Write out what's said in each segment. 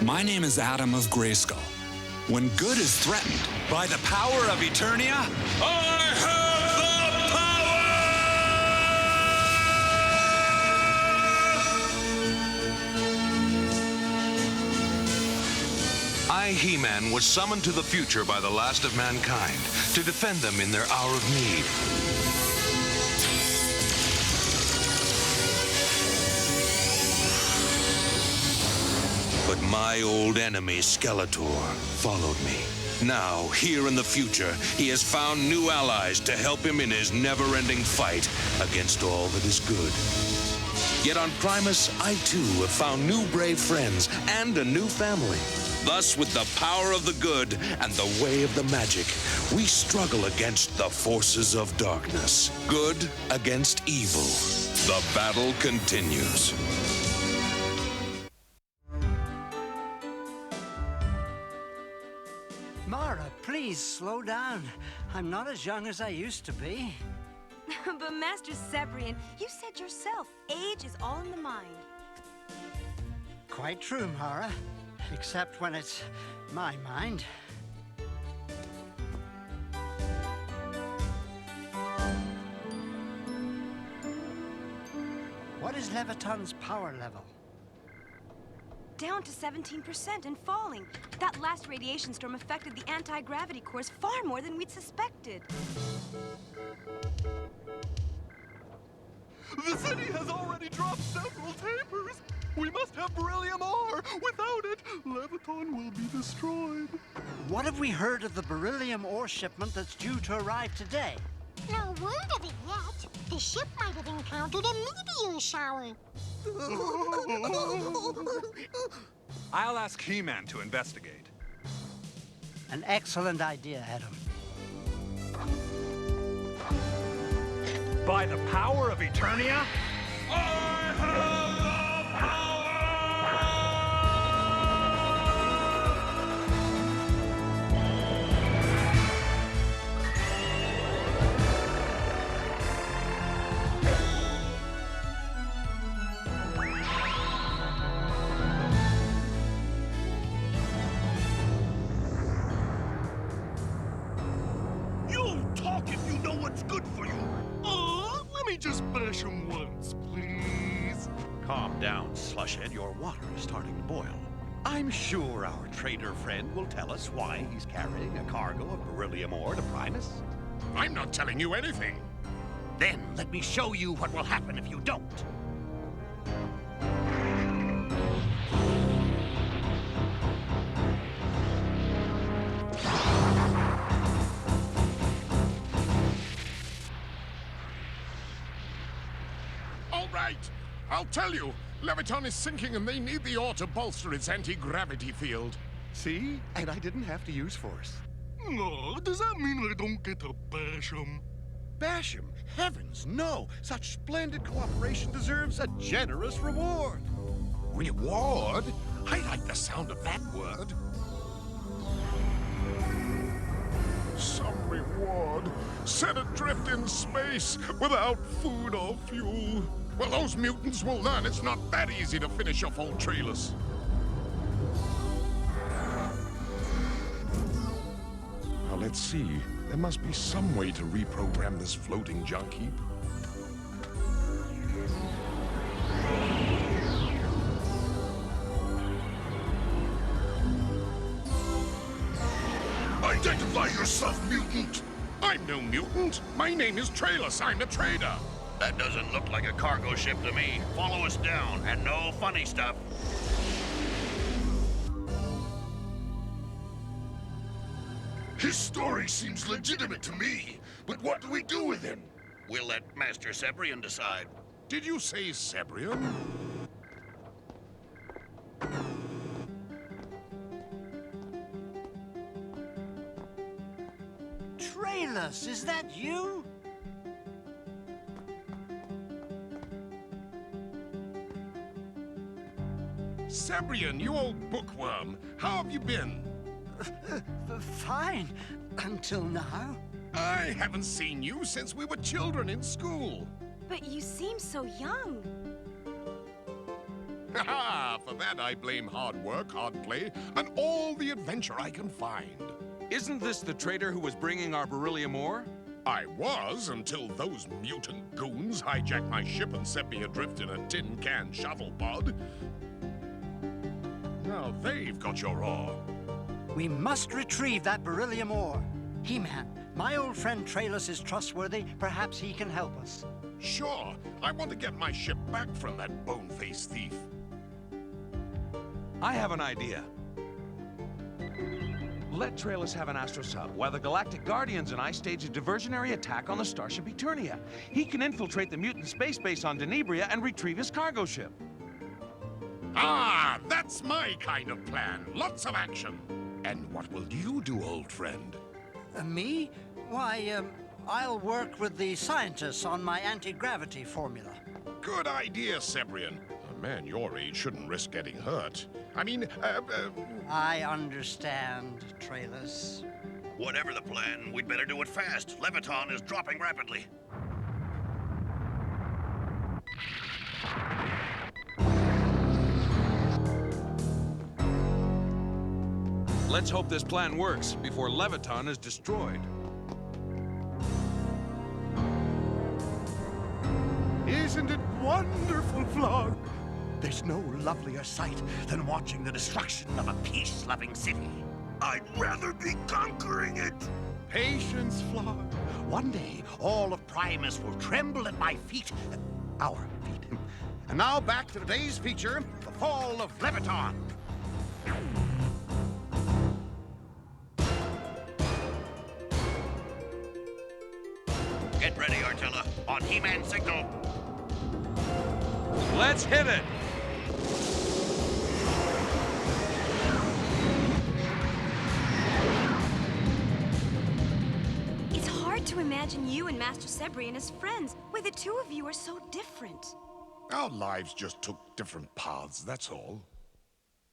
My name is Adam of Grayskull. When good is threatened by the power of Eternia, I have the power! I, He-Man, was summoned to the future by the last of mankind to defend them in their hour of need. But my old enemy, Skeletor, followed me. Now, here in the future, he has found new allies to help him in his never-ending fight against all that is good. Yet on Primus, I too have found new brave friends and a new family. Thus, with the power of the good and the way of the magic, we struggle against the forces of darkness. Good against evil. The battle continues. Mara, please slow down. I'm not as young as I used to be. But Master Sebrian, you said yourself, age is all in the mind. Quite true, Mara. Except when it's my mind. What is Leviton's power level? Down to 17% and falling. That last radiation storm affected the anti-gravity cores far more than we'd suspected. The city has already dropped several tapers. We must have beryllium ore. Without it, Leviton will be destroyed. What have we heard of the beryllium ore shipment that's due to arrive today? No word of it yet. The ship might have encountered a meteor shower. I'll ask He-Man to investigate. An excellent idea, Adam. By the power of Eternia, I have just bash him once, please. Calm down, slushhead. Your water is starting to boil. I'm sure our trader friend will tell us why he's carrying a cargo of beryllium ore to Primus. I'm not telling you anything. Then let me show you what will happen if you don't. I'll tell you, Leviton is sinking and they need the ore to bolster its anti-gravity field. See? And I didn't have to use force. No, does that mean I don't get to bash him? Bash him? Heavens, no! Such splendid cooperation deserves a generous reward. Reward? I like the sound of that word. Some reward. Set adrift in space without food or fuel. Well, those mutants will learn it's not that easy to finish off old trailers. Now, let's see. There must be some way to reprogram this floating junk heap. Identify yourself, mutant! I'm no mutant. My name is Trailus. I'm a trader. That doesn't look like a cargo ship to me. Follow us down, and no funny stuff. His story seems legitimate to me, but what do we do with him? We'll let Master Sebrian decide. Did you say Sebrian? Trailus, is that you? Sebrian, you old bookworm. How have you been? Fine, until now. I haven't seen you since we were children in school. But you seem so young. Ha! For that, I blame hard work, hard play, and all the adventure I can find. Isn't this the traitor who was bringing our beryllium ore? I was, until those mutant goons hijacked my ship and set me adrift in a tin can shuttle pod. Now they've got your ore. We must retrieve that beryllium ore. He-Man, my old friend Trailus is trustworthy. Perhaps he can help us. Sure, I want to get my ship back from that bone-faced thief. I have an idea. Let Trailus have an astro sub, while the Galactic Guardians and I stage a diversionary attack on the starship Eternia. He can infiltrate the mutant space base on Denebria and retrieve his cargo ship. Ah, that's my kind of plan. Lots of action. And what will you do, old friend? Me? Why, I'll work with the scientists on my anti-gravity formula. Good idea, Sebrian. A man your age shouldn't risk getting hurt. I mean, I understand, Trailus. Whatever the plan, we'd better do it fast. Leviton is dropping rapidly. Let's hope this plan works before Leviton is destroyed. Isn't it wonderful, Flog? There's no lovelier sight than watching the destruction of a peace-loving city. I'd rather be conquering it. Patience, Flog. One day, all of Primus will tremble at my feet. Our feet. And now back to today's feature, the fall of Leviton. Get ready, Artilla. On He-Man signal. Let's hit it! It's hard to imagine you and Master Sebrian as friends, where the two of you are so different. our lives just took different paths, that's all.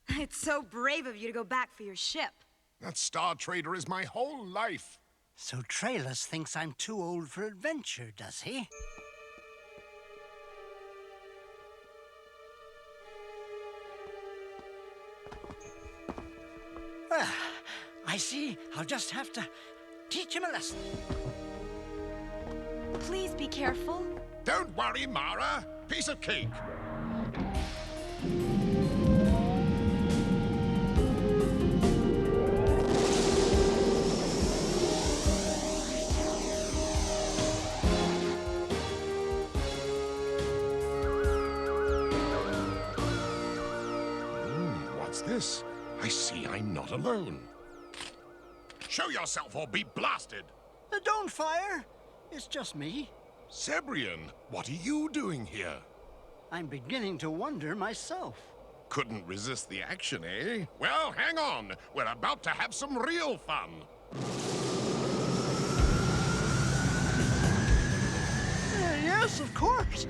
It's so brave of you to go back for your ship. That Star Trader is my whole life. So Trailus thinks I'm too old for adventure, does he? Well, I see. I'll just have to teach him a lesson. Please be careful. Don't worry, Mara. Piece of cake. What's this? I see I'm not alone. Show yourself or be blasted! Don't fire. It's just me. Sebrian, what are you doing here? I'm beginning to wonder myself. Couldn't resist the action, eh? Well, hang on. We're about to have some real fun. Yes, of course.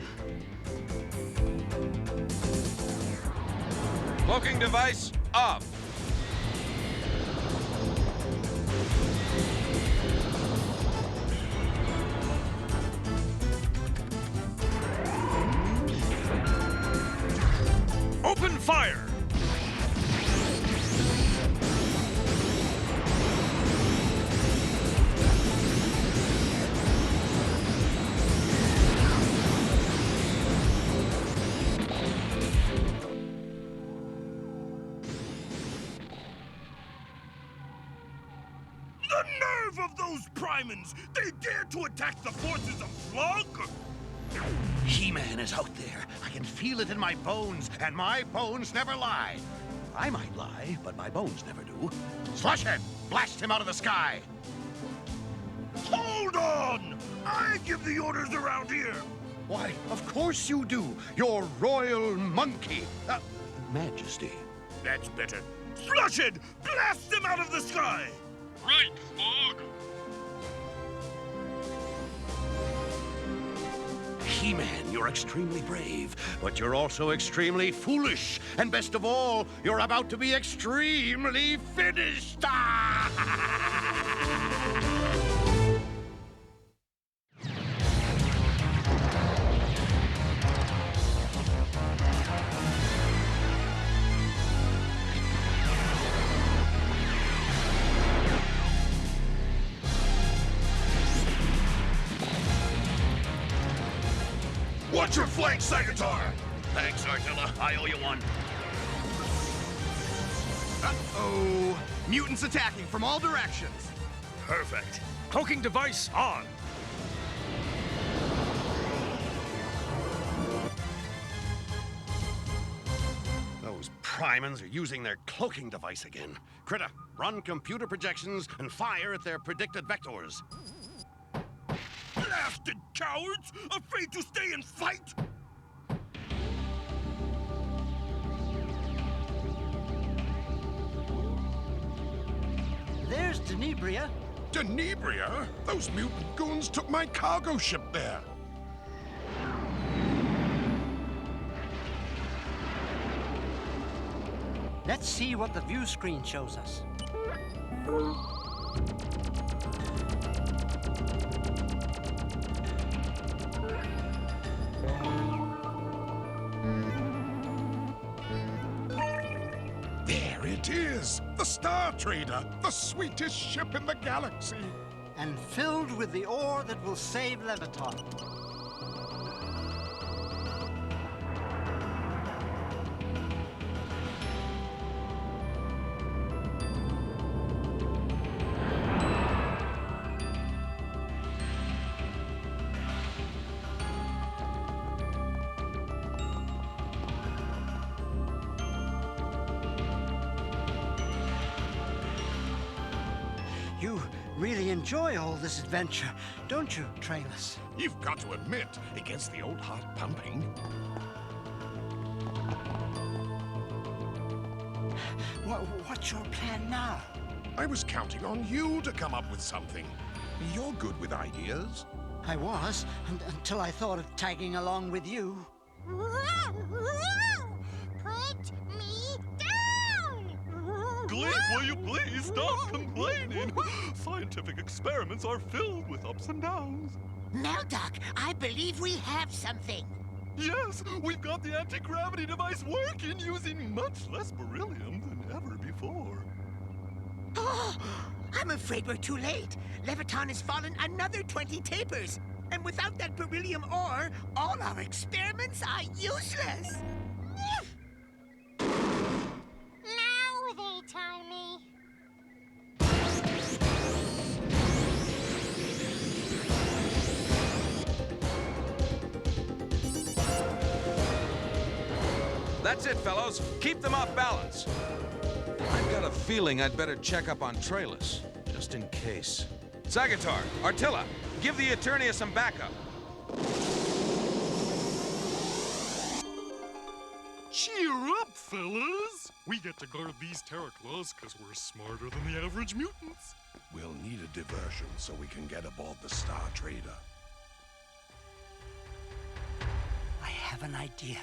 Cloaking device off. Open fire! The nerve of those Primans! They dare to attack the forces of Flog! He-Man is out there. I can feel it in my bones, and my bones never lie. I might lie, but my bones never do. Slushhead, blast him out of the sky. Hold on! I give the orders around here! Why, of course you do, your royal monkey. Majesty. That's better. Slushhead, blast him out of the sky! Right, Fog. He-Man, you're extremely brave, but you're also extremely foolish. And best of all, you're about to be extremely finished. Watch your flank, Skeletor! Thanks, Artilla. I owe you one. Uh-oh. Mutants attacking from all directions. Perfect. Cloaking device on. Those Primans are using their cloaking device again. Critter, run computer projections and fire at their predicted vectors. Blasted cowards! Afraid to stay and fight? There's Denebria. Denebria? Those mutant goons took my cargo ship there. Let's see what the view screen shows us. There it is! The Star Trader, the sweetest ship in the galaxy. And filled with the ore that will save Leviton. You really enjoy all this adventure, don't you, Trailus? You've got to admit, it gets the old heart pumping. What's your plan now? I was counting on you to come up with something. You're good with ideas. I was, until I thought of tagging along with you. Put me down! Glick, will you please stop complaining? Scientific experiments are filled with ups and downs. Meldoc, I believe we have something. Yes, we've got the anti-gravity device working using much less beryllium than ever before. Oh, I'm afraid we're too late. Leviton has fallen another 20 tapers. And without that beryllium ore, all our experiments are useless. Now they tell me. That's it, fellows. Keep them off balance. I've got a feeling I'd better check up on Trailus, just in case. Skeletor, Artilla, give the Eternia some backup. Cheer up, fellas! We get to guard these Terraclaws because we're smarter than the average mutants. We'll need a diversion so we can get aboard the Star Trader. I have an idea.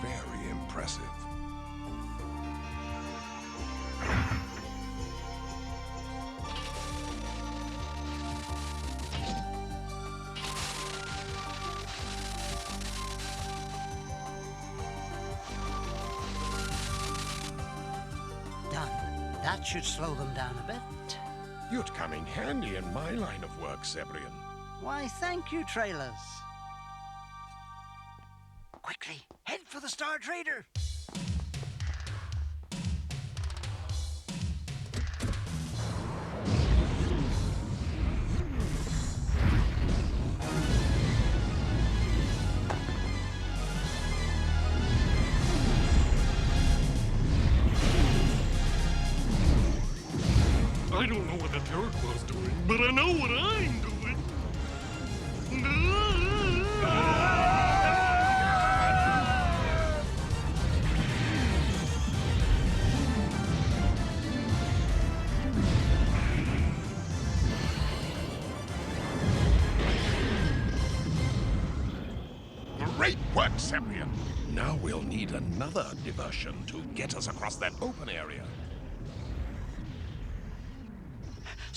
Very impressive. Done. That should slow them down a bit. You'd come in handy in my line of work, Zebrian. Why, thank you, Trailus. Quickly, head for the Star Trader. I don't know what the Terraclaw's doing, but I know what I'm doing. Great work, Zebrian. Now we'll need another diversion to get us across that open area.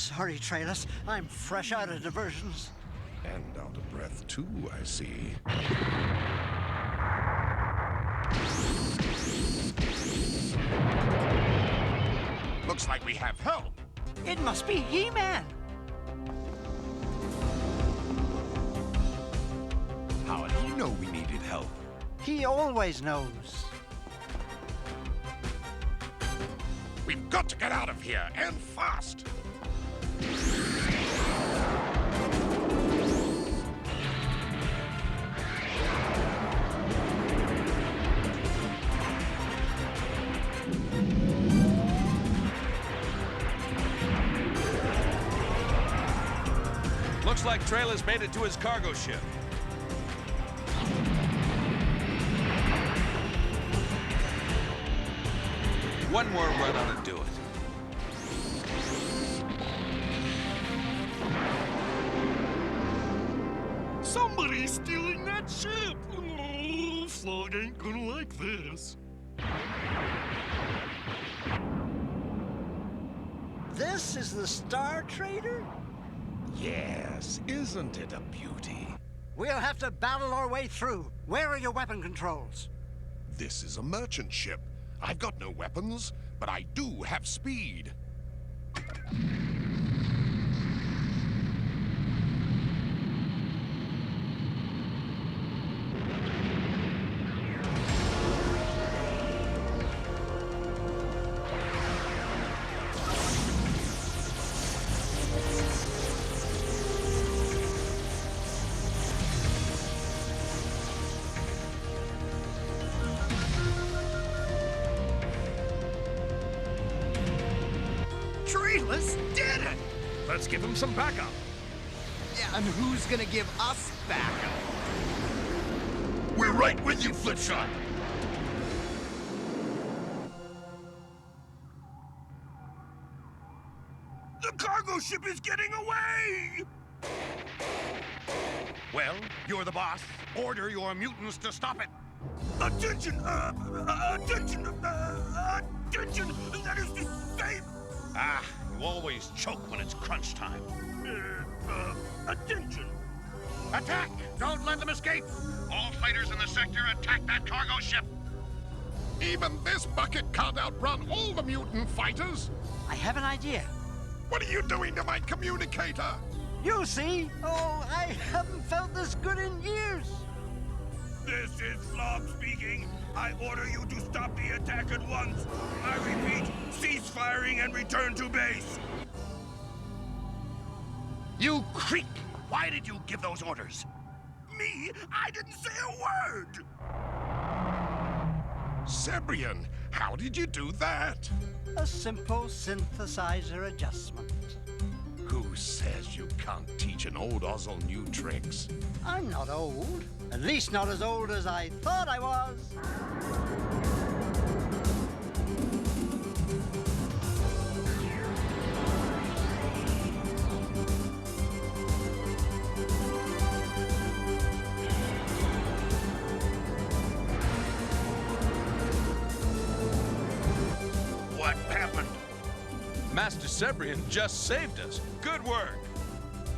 Sorry, Trailus. I'm fresh out of diversions. And out of breath, too, I see. Looks like we have help. It must be He-Man. How did he know we needed help? He always knows. We've got to get out of here, and fast! Looks like Trailus made it to his cargo ship. One more run on it, do it. Somebody's stealing that ship! Oh, Flog ain't gonna like this. This is the Star Trader? Yes, isn't it a beauty? We'll have to battle our way through. Where are your weapon controls? This is a merchant ship. I've got no weapons, but I do have speed. Trailus did it! Let's give him some backup. Yeah, and who's gonna give us backup? We're right with you, Flipshot! The cargo ship is getting away! Well, you're the boss. Order your mutants to stop it. Attention! Attention! Attention! That is to say... Ah, you always choke when it's crunch time. Attention! Attack! Don't let them escape! All fighters in the sector, attack that cargo ship! Even this bucket can't outrun all the mutant fighters! I have an idea. What are you doing to my communicator? You see? Oh, I haven't felt this good in years. This is Flog speaking. I order you to stop the attack at once. I repeat, cease firing and return to base. You creep! Why did you give those orders? Me? I didn't say a word! Sebrian, how did you do that? A simple synthesizer adjustment. Who says you can't teach an old Ozzle new tricks? I'm not old. At least not as old as I thought I was. What happened? Master Sebrian just saved us. Good work.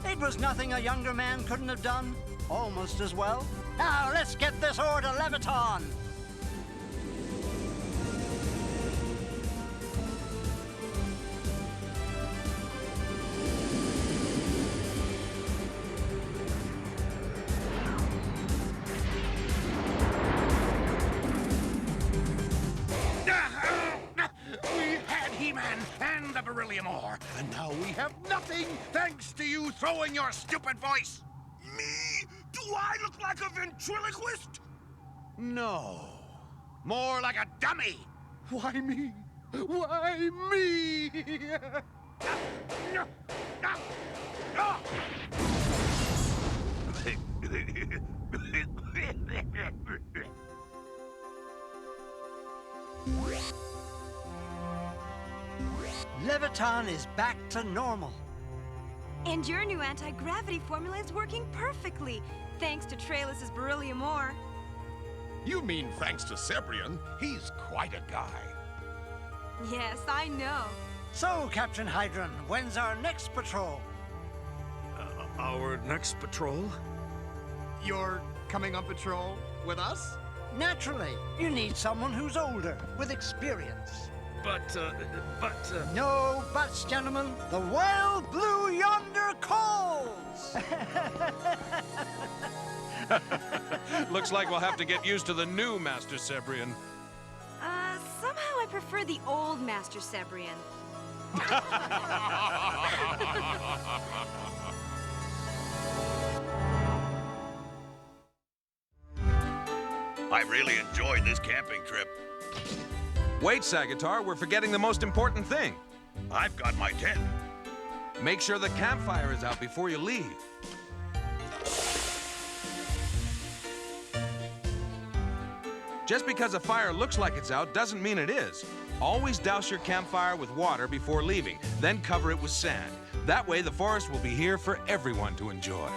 It was nothing a younger man couldn't have done. Almost as well. Now let's get this ore to Leviton. We had He-Man and the beryllium ore, and now we have nothing thanks to you throwing your stupid voice. Me? Do I look like a ventriloquist? No. More like a dummy. Why me? Why me? Leviton is back to normal. And your new anti-gravity formula is working perfectly, thanks to Trailus' beryllium ore. You mean thanks to Sebrian? He's quite a guy. Yes, I know. So, Captain Hydron, when's our next patrol? Our next patrol? You're coming on patrol with us? Naturally. You need someone who's older, with experience. But, No buts, gentlemen. The wild blue yonder calls! Looks like we'll have to get used to the new Master Sebrian. Somehow I prefer the old Master Sebrian. I really enjoyed this camping trip. Wait, Sagitar, we're forgetting the most important thing. I've got my tent. Make sure the campfire is out before you leave. Just because a fire looks like it's out doesn't mean it is. Always douse your campfire with water before leaving, then cover it with sand. That way the forest will be here for everyone to enjoy.